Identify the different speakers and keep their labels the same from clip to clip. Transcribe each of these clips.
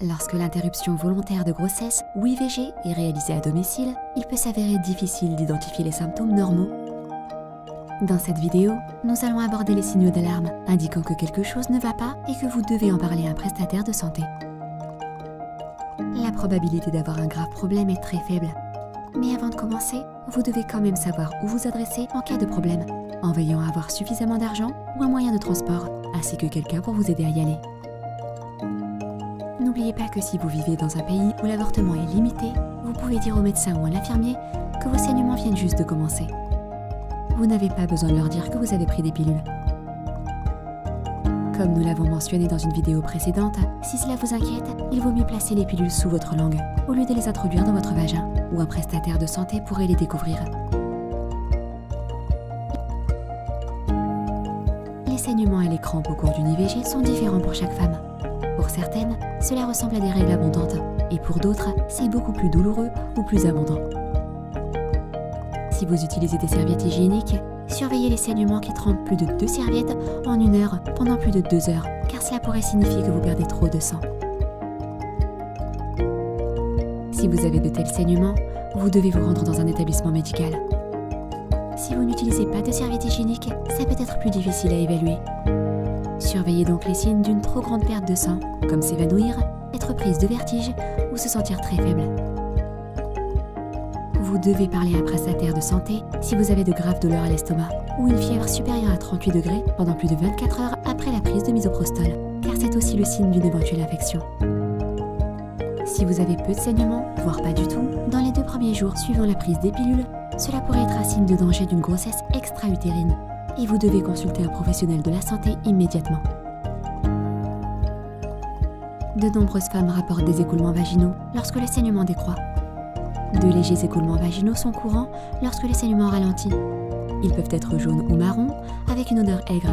Speaker 1: Lorsque l'interruption volontaire de grossesse ou IVG est réalisée à domicile, il peut s'avérer difficile d'identifier les symptômes normaux. Dans cette vidéo, nous allons aborder les signaux d'alarme indiquant que quelque chose ne va pas et que vous devez en parler à un prestataire de santé. La probabilité d'avoir un grave problème est très faible. Mais avant de commencer, vous devez quand même savoir où vous adresser en cas de problème, en veillant à avoir suffisamment d'argent ou un moyen de transport, ainsi que quelqu'un pour vous aider à y aller. N'oubliez pas que si vous vivez dans un pays où l'avortement est limité, vous pouvez dire au médecin ou à l'infirmier que vos saignements viennent juste de commencer. Vous n'avez pas besoin de leur dire que vous avez pris des pilules. Comme nous l'avons mentionné dans une vidéo précédente, si cela vous inquiète, il vaut mieux placer les pilules sous votre langue, au lieu de les introduire dans votre vagin, où un prestataire de santé pourrait les découvrir. Les saignements et les crampes au cours d'une IVG sont différents pour chaque femme. Pour certaines, cela ressemble à des règles abondantes, et pour d'autres, c'est beaucoup plus douloureux ou plus abondant. Si vous utilisez des serviettes hygiéniques, surveillez les saignements qui trempent plus de 2 serviettes en 1 heure pendant plus de 2 heures, car cela pourrait signifier que vous perdez trop de sang. Si vous avez de tels saignements, vous devez vous rendre dans un établissement médical. Si vous n'utilisez pas de serviette hygiénique, ça peut être plus difficile à évaluer. Surveillez donc les signes d'une trop grande perte de sang, comme s'évanouir, être prise de vertige ou se sentir très faible. Vous devez parler à un prestataire de santé si vous avez de graves douleurs à l'estomac ou une fièvre supérieure à 38 degrés pendant plus de 24 heures après la prise de misoprostol, car c'est aussi le signe d'une éventuelle infection. Si vous avez peu de saignements, voire pas du tout, dans les 2 premiers jours suivant la prise des pilules, cela pourrait être un signe de danger d'une grossesse extra-utérine et vous devez consulter un professionnel de la santé immédiatement. De nombreuses femmes rapportent des écoulements vaginaux lorsque le saignement décroît. De légers écoulements vaginaux sont courants lorsque les saignements ralentissent. Ils peuvent être jaunes ou marrons, avec une odeur aigre.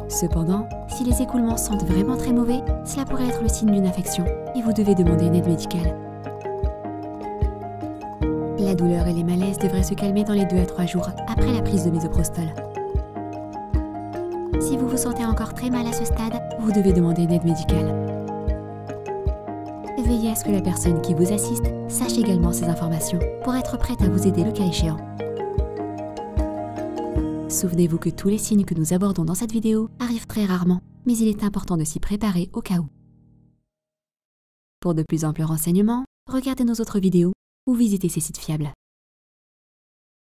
Speaker 1: Cependant, si les écoulements sentent vraiment très mauvais, cela pourrait être le signe d'une infection et vous devez demander une aide médicale. La douleur et les malaises devraient se calmer dans les 2 à 3 jours après la prise de misoprostol. Si vous vous sentez encore très mal à ce stade, vous devez demander une aide médicale. Veillez à ce que la personne qui vous assiste sache également ces informations pour être prête à vous aider le cas échéant. Souvenez-vous que tous les signes que nous abordons dans cette vidéo arrivent très rarement, mais il est important de s'y préparer au cas où. Pour de plus amples renseignements, regardez nos autres vidéos ou visitez ces sites fiables.